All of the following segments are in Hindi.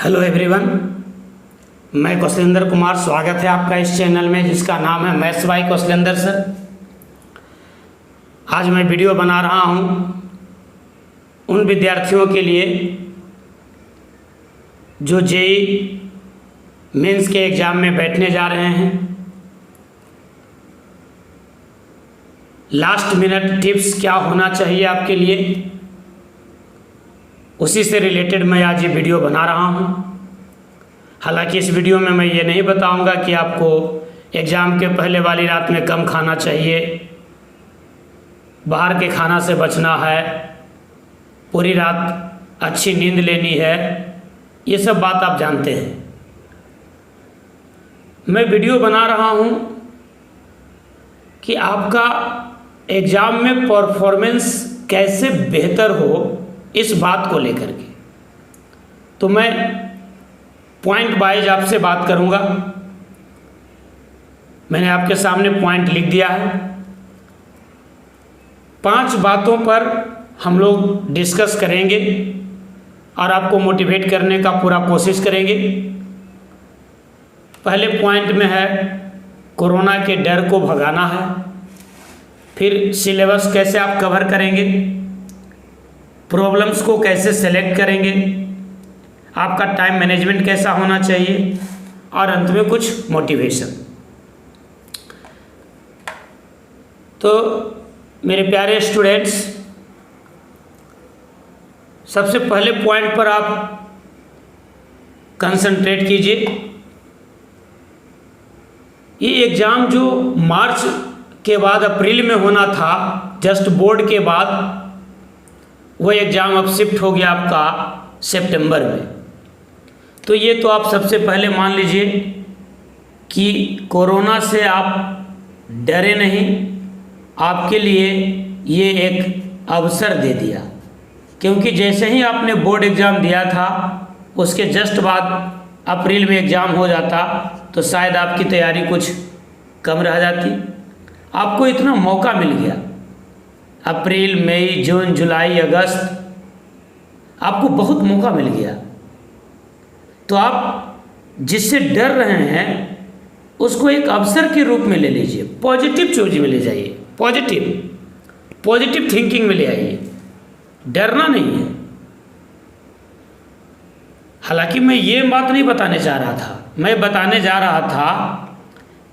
हेलो एवरीवन, मैं कौशलेंद्र कुमार। स्वागत है आपका इस चैनल में जिसका नाम है मैथ्स बाय कौशलेंद्र सर। आज मैं वीडियो बना रहा हूँ उन विद्यार्थियों के लिए जो जेईई मेंस के एग्ज़ाम में बैठने जा रहे हैं। लास्ट मिनट टिप्स क्या होना चाहिए आपके लिए, उसी से रिलेटेड मैं आज ये वीडियो बना रहा हूँ। हालांकि इस वीडियो में मैं ये नहीं बताऊँगा कि आपको एग्ज़ाम के पहले वाली रात में कम खाना चाहिए, बाहर के खाना से बचना है, पूरी रात अच्छी नींद लेनी है, ये सब बात आप जानते हैं। मैं वीडियो बना रहा हूँ कि आपका एग्ज़ाम में परफॉर्मेंस कैसे बेहतर हो, इस बात को लेकर के। तो मैं पॉइंट वाइज आपसे बात करूंगा। मैंने आपके सामने पॉइंट लिख दिया है। 5 बातों पर हम लोग डिस्कस करेंगे और आपको मोटिवेट करने का पूरा कोशिश करेंगे। पहले पॉइंट में है कोरोना के डर को भगाना है। फिर सिलेबस कैसे आप कवर करेंगे, प्रॉब्लम्स को कैसे सेलेक्ट करेंगे, आपका टाइम मैनेजमेंट कैसा होना चाहिए, और अंत में कुछ मोटिवेशन। तो मेरे प्यारे स्टूडेंट्स, सबसे पहले पॉइंट पर आप कंसंट्रेट कीजिए। ये एग्ज़ाम जो मार्च के बाद अप्रैल में होना था, जस्ट बोर्ड के बाद, वो एग्ज़ाम अब शिफ्ट हो गया आपका सितंबर में। तो ये तो आप सबसे पहले मान लीजिए कि कोरोना से आप डरे नहीं। आपके लिए ये एक अवसर दे दिया, क्योंकि जैसे ही आपने बोर्ड एग्ज़ाम दिया था उसके जस्ट बाद अप्रैल में एग्ज़ाम हो जाता तो शायद आपकी तैयारी कुछ कम रह जाती। आपको इतना मौका मिल गया, अप्रैल, मई, जून, जुलाई, अगस्त, आपको बहुत मौका मिल गया। तो आप जिससे डर रहे हैं उसको एक अवसर के रूप में ले लीजिए, पॉजिटिव चीज में ले जाइए, पॉजिटिव थिंकिंग में ले आइए। डरना नहीं है। हालांकि मैं ये बात नहीं बताने जा रहा था, मैं बताने जा रहा था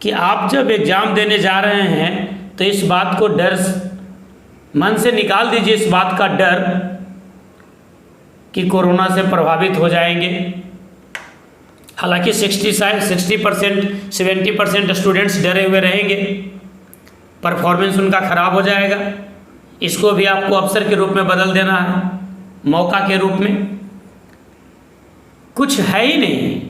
कि आप जब एग्ज़ाम देने जा रहे हैं तो इस बात को डर मन से निकाल दीजिए, इस बात का डर कि कोरोना से प्रभावित हो जाएंगे। हालांकि 60% 70% स्टूडेंट्स डरे हुए रहेंगे, परफॉर्मेंस उनका खराब हो जाएगा। इसको भी आपको अवसर के रूप में बदल देना है, मौका के रूप में। कुछ है ही नहीं।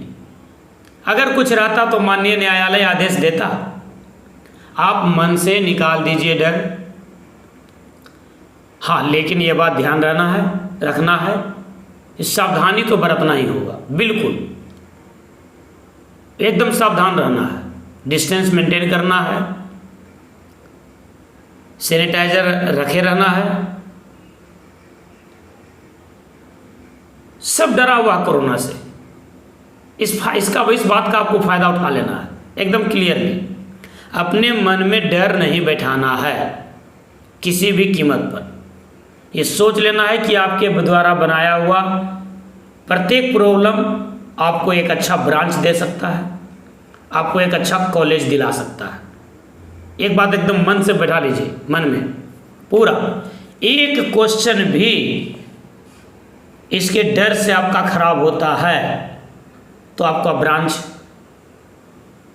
अगर कुछ रहता तो माननीय न्यायालय आदेश देता। आप मन से निकाल दीजिए डर। हाँ, लेकिन ये बात ध्यान रखना है, सावधानी तो बरतना ही होगा। बिल्कुल एकदम सावधान रहना है, डिस्टेंस मेंटेन करना है, सैनिटाइजर रखे रहना है। सब डरा हुआ कोरोना से, इस बात का आपको फायदा उठा लेना है एकदम क्लियरली। अपने मन में डर नहीं बैठाना है किसी भी कीमत पर। ये सोच लेना है कि आपके द्वारा बनाया हुआ प्रत्येक प्रॉब्लम आपको एक अच्छा ब्रांच दे सकता है, आपको एक अच्छा कॉलेज दिला सकता है। एक बात एकदम मन से बैठा लीजिए, मन में पूरा। एक क्वेश्चन भी इसके डर से आपका खराब होता है तो आपका ब्रांच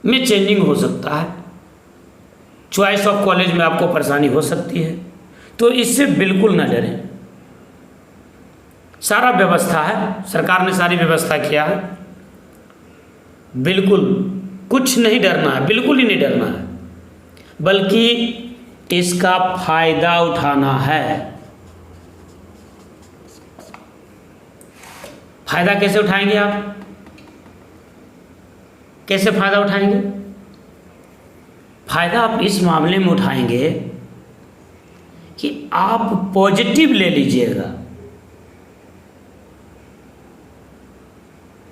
में चेंजिंग हो सकता है, चॉइस ऑफ कॉलेज में आपको परेशानी हो सकती है। तो इससे बिल्कुल न डरें। सारा व्यवस्था है, सरकार ने सारी व्यवस्था किया है। बिल्कुल कुछ नहीं डरना है, बिल्कुल ही नहीं डरना है, बल्कि इसका फायदा उठाना है। फायदा कैसे उठाएंगे आप? कैसे फायदा उठाएंगे? फायदा आप इस मामले में उठाएंगे कि आप पॉजिटिव ले लीजिएगा।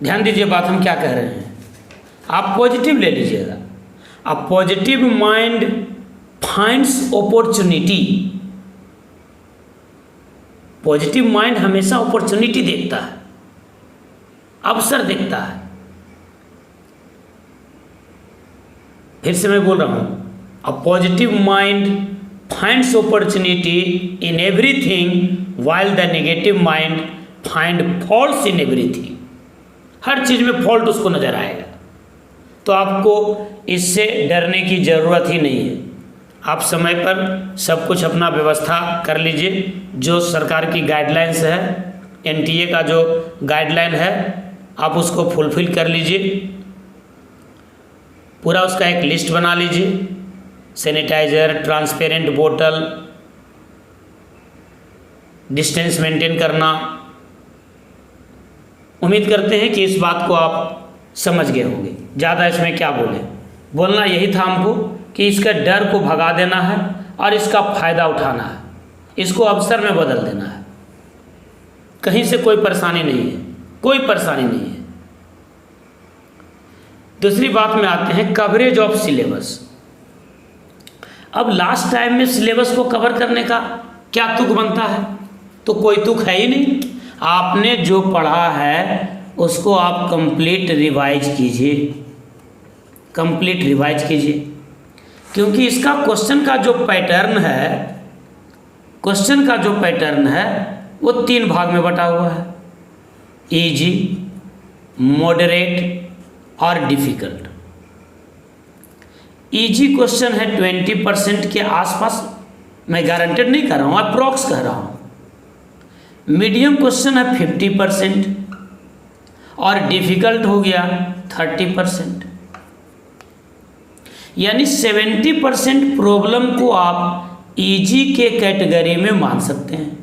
ध्यान दीजिए बात हम क्या कह रहे हैं, आप पॉजिटिव ले लीजिएगा। अ positive mind finds opportunity. Positive mind हमेशा अपॉर्चुनिटी देखता है, अवसर देखता है। फिर से मैं बोल रहा हूं, a positive mind finds opportunity in everything while the negative mind find faults in everything. हर चीज में फॉल्ट उसको नजर आएगा। तो आपको इससे डरने की जरूरत ही नहीं है। आप समय पर सब कुछ अपना व्यवस्था कर लीजिए। जो सरकार की गाइडलाइंस है, एनटीए का जो गाइडलाइन है, आप उसको फुलफिल कर लीजिए। पूरा उसका एक लिस्ट बना लीजिए, सैनिटाइजर, ट्रांसपेरेंट बोतल, डिस्टेंस मेंटेन करना। उम्मीद करते हैं कि इस बात को आप समझ गए होंगे। ज़्यादा इसमें क्या बोले, बोलना यही था हमको कि इसका डर को भगा देना है और इसका फ़ायदा उठाना है, इसको अवसर में बदल देना है। कहीं से कोई परेशानी नहीं है, कोई परेशानी नहीं है। दूसरी बात में आते हैं, कवरेज ऑफ सिलेबस। अब लास्ट टाइम में सिलेबस को कवर करने का क्या तुक बनता है? तो कोई तुक है ही नहीं। आपने जो पढ़ा है उसको आप कंप्लीट रिवाइज कीजिए, कंप्लीट रिवाइज कीजिए। क्योंकि इसका क्वेश्चन का जो पैटर्न है, क्वेश्चन का जो पैटर्न है वो 3 भाग में बटा हुआ है, इजी, मॉडरेट और डिफ़िकल्ट। इजी क्वेश्चन है 20% के आसपास, मैं गारंटेड नहीं कर रहा हूँ, अप्रॉक्स कह रहा हूँ। मीडियम क्वेश्चन है 50% और डिफ़िकल्ट हो गया 30%। यानी 70% प्रॉब्लम को आप इजी के कैटेगरी में मान सकते हैं।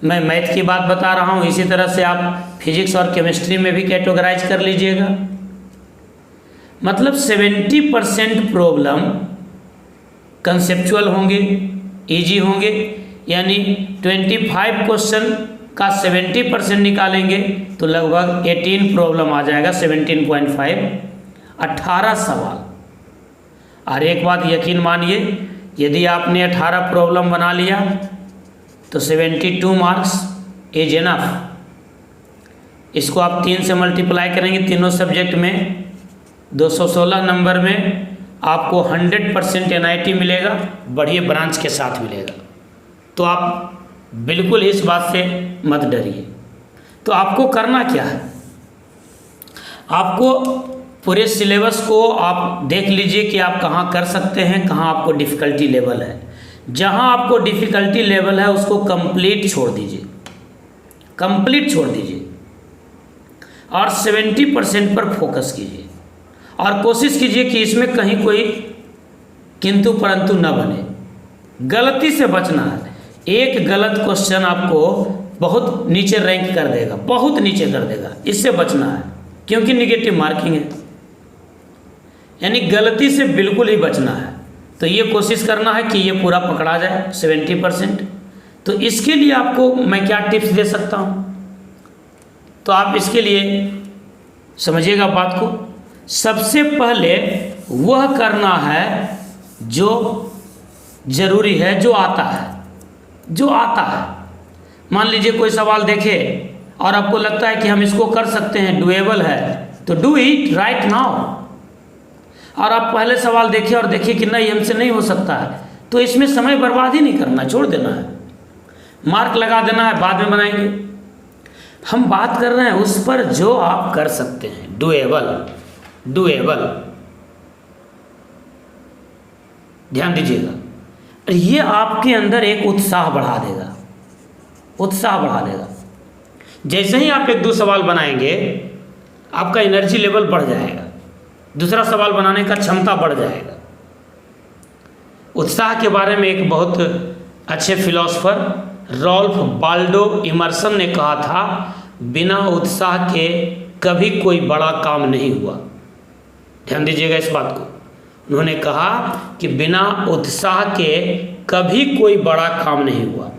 मैं मैथ की बात बता रहा हूँ, इसी तरह से आप फिजिक्स और केमिस्ट्री में भी कैटेगराइज कर लीजिएगा। मतलब 70% प्रॉब्लम कंसेप्चुअल होंगे, इजी होंगे। यानी 25 क्वेश्चन का 70% निकालेंगे तो लगभग 18 प्रॉब्लम आ जाएगा, 17.5, 18 सवाल। और एक बात यकीन मानिए, यदि आपने 18 प्रॉब्लम बना लिया तो 72 मार्क्स इज इनफ। इसको आप 3 से मल्टीप्लाई करेंगे, तीनों सब्जेक्ट में 216 नंबर में आपको 100% NIT मिलेगा, बढ़िया ब्रांच के साथ मिलेगा। तो आप बिल्कुल इस बात से मत डरिए। तो आपको करना क्या है, आपको पूरे सिलेबस को आप देख लीजिए कि आप कहाँ कर सकते हैं, कहाँ आपको डिफ़िकल्टी लेवल है। जहाँ आपको डिफ़िकल्टी लेवल है उसको कंप्लीट छोड़ दीजिए, कंप्लीट छोड़ दीजिए और 70% पर फोकस कीजिए। और कोशिश कीजिए कि इसमें कहीं कोई किंतु परंतु न बने, गलती से बचना है। एक गलत क्वेश्चन आपको बहुत नीचे रैंक कर देगा, बहुत नीचे कर देगा, इससे बचना है क्योंकि निगेटिव मार्किंग है। यानी गलती से बिल्कुल ही बचना है। तो ये कोशिश करना है कि ये पूरा पकड़ा जाए 70%। तो इसके लिए आपको मैं क्या टिप्स दे सकता हूँ, तो आप इसके लिए समझिएगा बात को। सबसे पहले वह करना है जो जरूरी है, जो आता है, जो आता है। मान लीजिए कोई सवाल देखे और आपको लगता है कि हम इसको कर सकते हैं, डुएबल है, तो डू इट राइट नाउ। और आप पहले सवाल देखें और देखिए कि नहीं, हमसे नहीं हो सकता है, तो इसमें समय बर्बाद ही नहीं करना, छोड़ देना है, मार्क लगा देना है, बाद में बनाएंगे। हम बात कर रहे हैं उस पर जो आप कर सकते हैं, डुएबल, डुएबल। ध्यान दीजिएगा, ये आपके अंदर एक उत्साह बढ़ा देगा, उत्साह बढ़ा देगा। जैसे ही आप 1-2 सवाल बनाएंगे आपका एनर्जी लेवल बढ़ जाएगा, दूसरा सवाल बनाने का क्षमता बढ़ जाएगा। उत्साह के बारे में एक बहुत अच्छे फिलोसोफर रॉल्फ वाल्डो इमर्सन ने कहा था, बिना उत्साह के कभी कोई बड़ा काम नहीं हुआ। ध्यान दीजिएगा इस बात को। उन्होंने कहा कि बिना उत्साह के कभी कोई बड़ा काम नहीं हुआ।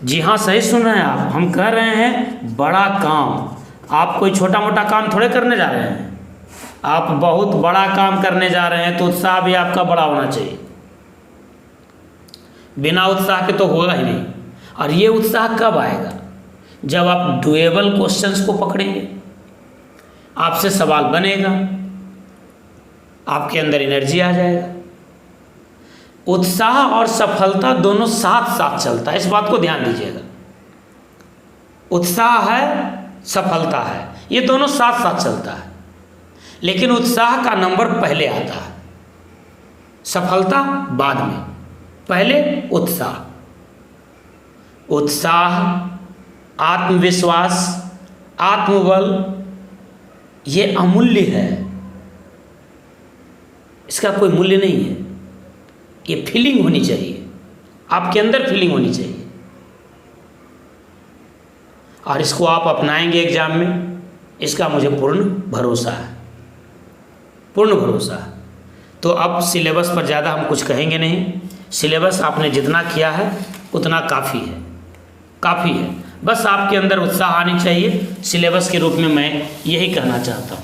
जी हाँ, सही सुन रहे हैं आप, हम कह रहे हैं बड़ा काम। आप कोई छोटा मोटा काम थोड़े करने जा रहे हैं, आप बहुत बड़ा काम करने जा रहे हैं, तो उत्साह भी आपका बड़ा होना चाहिए। बिना उत्साह के तो होगा ही नहीं। और ये उत्साह कब आएगा? जब आप डुएबल क्वेश्चंस को पकड़ेंगे, आपसे सवाल बनेगा, आपके अंदर एनर्जी आ जाएगा। उत्साह और सफलता दोनों साथ साथ चलता है, इस बात को ध्यान दीजिएगा। उत्साह है, सफलता है, ये दोनों साथ साथ चलता है, लेकिन उत्साह का नंबर पहले आता है, सफलता बाद में। पहले उत्साह। उत्साह, आत्मविश्वास, आत्मबल, ये अमूल्य है, इसका कोई मूल्य नहीं है। ये फीलिंग होनी चाहिए, आपके अंदर फीलिंग होनी चाहिए, और इसको आप अपनाएंगे एग्जाम में, इसका मुझे पूर्ण भरोसा है, पूर्ण भरोसा है। तो अब सिलेबस पर ज़्यादा हम कुछ कहेंगे नहीं। सिलेबस आपने जितना किया है उतना काफ़ी है, काफ़ी है। बस आपके अंदर उत्साह आनी चाहिए, सिलेबस के रूप में मैं यही कहना चाहता हूँ।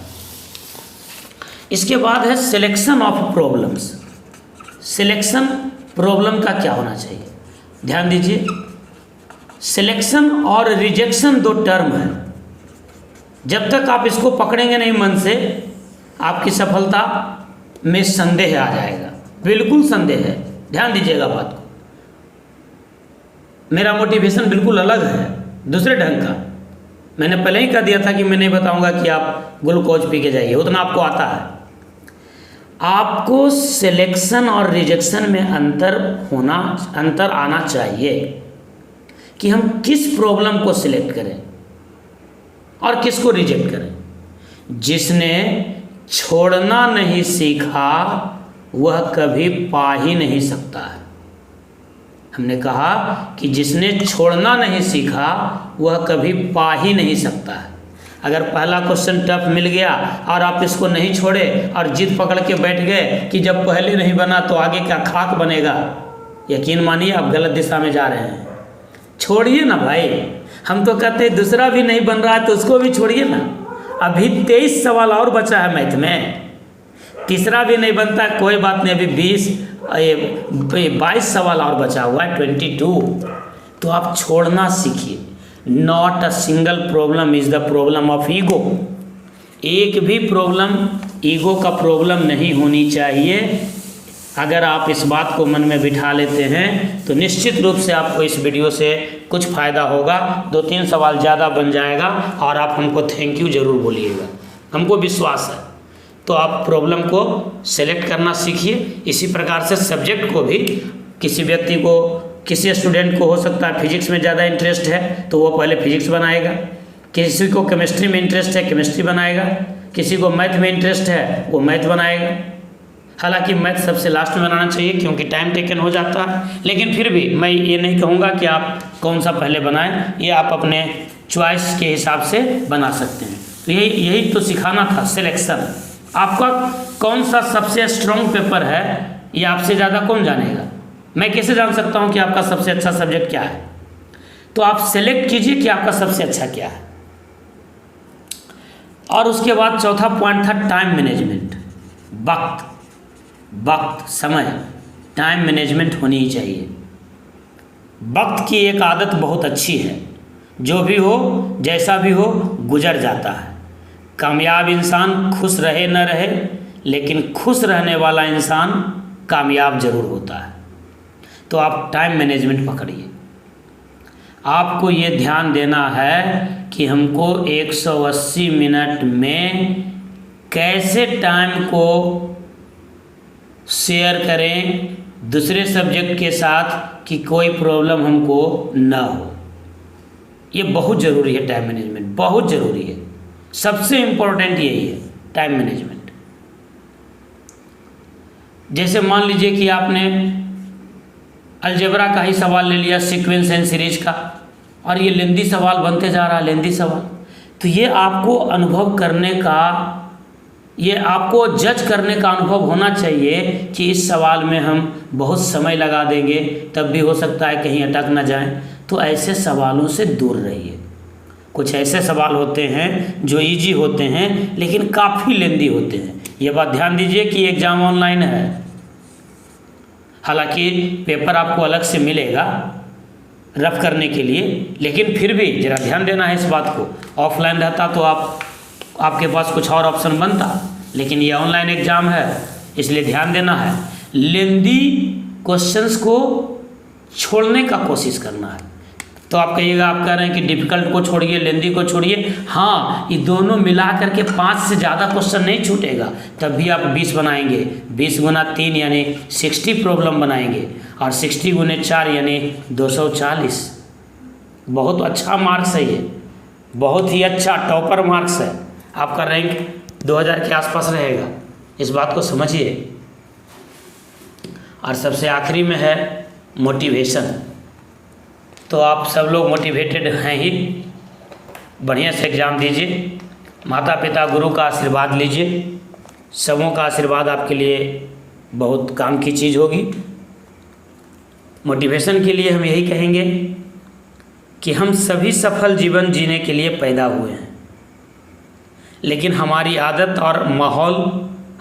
इसके बाद है selection of problems. Selection problem का क्या होना चाहिए, ध्यान दीजिए। सिलेक्शन और रिजेक्शन दो टर्म है। जब तक आप इसको पकड़ेंगे नहीं मन से, आपकी सफलता में संदेह आ जाएगा, बिल्कुल संदेह है। ध्यान दीजिएगा बात को। मेरा मोटिवेशन बिल्कुल अलग है, दूसरे ढंग का। मैंने पहले ही कह दिया था कि मैं नहीं बताऊंगा कि आप ग्लूकोज पी के जाइए, उतना आपको आता है। आपको सिलेक्शन और रिजेक्शन में अंतर आना चाहिए कि हम किस प्रॉब्लम को सिलेक्ट करें और किसको रिजेक्ट करें। जिसने छोड़ना नहीं सीखा वह कभी पा ही नहीं सकता है। हमने कहा कि जिसने छोड़ना नहीं सीखा वह कभी पा ही नहीं सकता है। अगर पहला क्वेश्चन टफ मिल गया और आप इसको नहीं छोड़े और जिद पकड़ के बैठ गए कि जब पहले नहीं बना तो आगे क्या खाक बनेगा, यकीन मानिए आप गलत दिशा में जा रहे हैं। छोड़िए ना भाई, हम तो कहते हैं दूसरा भी नहीं बन रहा है तो उसको भी छोड़िए ना। अभी 23 सवाल और बचा है मैथ में, तीसरा भी नहीं बनता, कोई बात नहीं, अभी 22 सवाल और बचा हुआ है, 22। तो आप छोड़ना सीखिए। Not a single problem is the problem of ego. एक भी प्रॉब्लम ईगो का प्रॉब्लम नहीं होनी चाहिए। अगर आप इस बात को मन में बिठा लेते हैं तो निश्चित रूप से आपको इस वीडियो से कुछ फ़ायदा होगा। 2-3 सवाल ज़्यादा बन जाएगा और आप हमको थैंक यू ज़रूर बोलिएगा, हमको विश्वास है। तो आप प्रॉब्लम को सेलेक्ट करना सीखिए। इसी प्रकार से सब्जेक्ट को भी, किसी व्यक्ति को, किसी स्टूडेंट को हो सकता है फिजिक्स में ज़्यादा इंटरेस्ट है तो वो पहले फिजिक्स बनाएगा, किसी को केमिस्ट्री में इंटरेस्ट है केमिस्ट्री बनाएगा, किसी को मैथ में इंटरेस्ट है वो मैथ बनाएगा। हालांकि मैथ सबसे लास्ट में बनाना चाहिए क्योंकि टाइम टेकन हो जाता है, लेकिन फिर भी मैं ये नहीं कहूँगा कि आप कौन सा पहले बनाएं, ये आप अपने चॉइस के हिसाब से बना सकते हैं। तो यही तो सिखाना था, सिलेक्शन। आपका कौन सा सबसे स्ट्रॉन्ग पेपर है ये आपसे ज़्यादा कौन जानेगा। मैं कैसे जान सकता हूँ कि आपका सबसे अच्छा सब्जेक्ट क्या है? तो आप सेलेक्ट कीजिए कि आपका सबसे अच्छा क्या है। और उसके बाद चौथा पॉइंट था टाइम मैनेजमेंट। वक्त, समय, टाइम मैनेजमेंट होनी ही चाहिए। वक्त की एक आदत बहुत अच्छी है, जो भी हो जैसा भी हो गुजर जाता है। कामयाब इंसान खुश रहे न रहे, लेकिन खुश रहने वाला इंसान कामयाब जरूर होता है। तो आप टाइम मैनेजमेंट पकड़िए। आपको ये ध्यान देना है कि हमको 180 मिनट में कैसे टाइम को शेयर करें दूसरे सब्जेक्ट के साथ कि कोई प्रॉब्लम हमको ना हो। ये बहुत ज़रूरी है, टाइम मैनेजमेंट बहुत ज़रूरी है। सबसे इम्पोर्टेंट यही है, टाइम मैनेजमेंट। जैसे मान लीजिए कि आपने अलजेब्रा का ही सवाल ले लिया, सीक्वेंस एंड सीरीज का, और ये लेंदी सवाल बनते जा रहा है, लेंदी सवाल। तो ये आपको अनुभव करने का, ये आपको जज करने का अनुभव होना चाहिए कि इस सवाल में हम बहुत समय लगा देंगे, तब भी हो सकता है कहीं अटक ना जाएं। तो ऐसे सवालों से दूर रहिए। कुछ ऐसे सवाल होते हैं जो इजी होते हैं लेकिन काफ़ी लेंदी होते हैं। ये बात ध्यान दीजिए कि एग्ज़ाम ऑनलाइन है, हालांकि पेपर आपको अलग से मिलेगा रफ करने के लिए, लेकिन फिर भी ज़रा ध्यान देना है इस बात को। ऑफलाइन रहता तो आपके पास कुछ और ऑप्शन बनता, लेकिन ये ऑनलाइन एग्ज़ाम है इसलिए ध्यान देना है। लेंदी क्वेश्चंस को छोड़ने का कोशिश करना है। तो आप कहिएगा, आप कह रहे हैं कि डिफ़िकल्ट को छोड़िए, लेंदी को छोड़िए। हाँ, ये दोनों मिला करके 5 से ज़्यादा क्वेश्चन नहीं छूटेगा, तब भी आप 20 बनाएंगे। 20 गुना 3 यानी 60 प्रॉब्लम बनाएंगे, और 60 गुने 4 यानी 240। बहुत अच्छा मार्क्स है ये, बहुत ही अच्छा टॉपर मार्क्स है। आपका रैंक 2000 के आसपास रहेगा, इस बात को समझिए। और सबसे आखिरी में है मोटिवेशन। तो आप सब लोग मोटिवेटेड हैं ही, बढ़िया से एग्ज़ाम दीजिए, माता पिता गुरु का आशीर्वाद लीजिए। सबों का आशीर्वाद आपके लिए बहुत काम की चीज़ होगी। मोटिवेशन के लिए हम यही कहेंगे कि हम सभी सफल जीवन जीने के लिए पैदा हुए हैं, लेकिन हमारी आदत और माहौल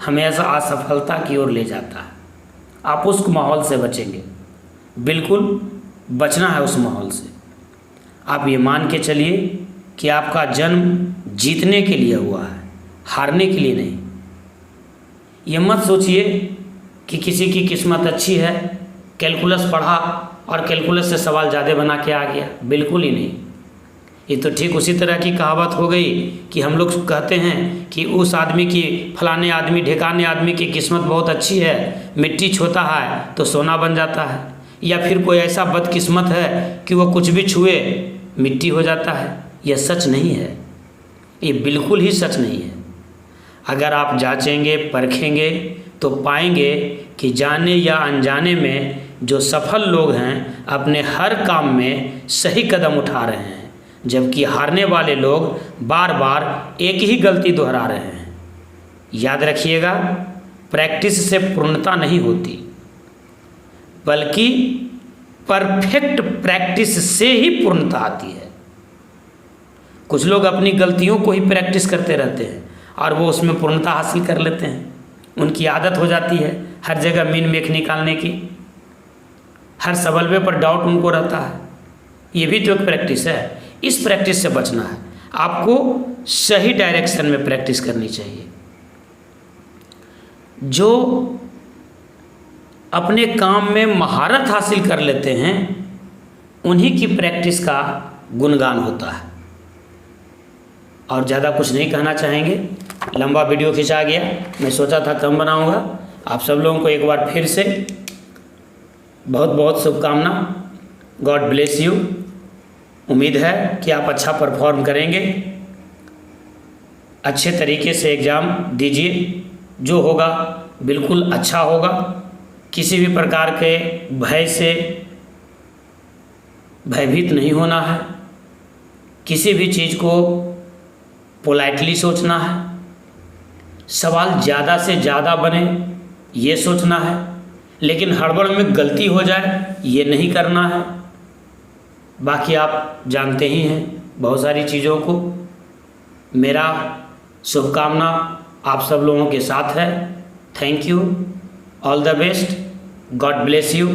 हमेशा असफलता की ओर ले जाता है। आप उस माहौल से बचेंगे, बिल्कुल बचना है उस माहौल से। आप ये मान के चलिए कि आपका जन्म जीतने के लिए हुआ है, हारने के लिए नहीं। ये मत सोचिए कि किसी की किस्मत अच्छी है, कैलकुलस पढ़ा और कैलकुलस से सवाल ज़्यादा बना के आ गया, बिल्कुल ही नहीं। ये तो ठीक उसी तरह की कहावत हो गई कि हम लोग कहते हैं कि उस आदमी की, फलाने आदमी, ढिकाने आदमी की किस्मत बहुत अच्छी है, मिट्टी छूता है तो सोना बन जाता है। या फिर कोई ऐसा बदकिस्मत है कि वो कुछ भी छुए मिट्टी हो जाता है। यह सच नहीं है, ये बिल्कुल ही सच नहीं है। अगर आप जांचेंगे, परखेंगे तो पाएंगे कि जाने या अनजाने में जो सफल लोग हैं अपने हर काम में सही कदम उठा रहे हैं, जबकि हारने वाले लोग बार बार एक ही गलती दोहरा रहे हैं। याद रखिएगा, प्रैक्टिस से पूर्णता नहीं होती, बल्कि परफेक्ट प्रैक्टिस से ही पूर्णता आती है। कुछ लोग अपनी गलतियों को ही प्रैक्टिस करते रहते हैं और वो उसमें पूर्णता हासिल कर लेते हैं। उनकी आदत हो जाती है हर जगह मीन मेख निकालने की, हर सवाल पर डाउट उनको रहता है। ये भी तो एक प्रैक्टिस है। इस प्रैक्टिस से बचना है, आपको सही डायरेक्शन में प्रैक्टिस करनी चाहिए। जो अपने काम में महारत हासिल कर लेते हैं उन्हीं की प्रैक्टिस का गुणगान होता है। और ज़्यादा कुछ नहीं कहना चाहेंगे, लंबा वीडियो खिंचा गया, मैं सोचा था कम बनाऊंगा। आप सब लोगों को एक बार फिर से बहुत बहुत शुभकामना। God bless you. उम्मीद है कि आप अच्छा परफॉर्म करेंगे, अच्छे तरीके से एग्ज़ाम दीजिए, जो होगा बिल्कुल अच्छा होगा। किसी भी प्रकार के भय से भयभीत नहीं होना है, किसी भी चीज़ को पोलाइटली सोचना है, सवाल ज़्यादा से ज़्यादा बने ये सोचना है, लेकिन हड़बड़ में गलती हो जाए ये नहीं करना है। बाकी आप जानते ही हैं बहुत सारी चीज़ों को। मेरा शुभकामना आप सब लोगों के साथ है। Thank you, all the best, God bless you.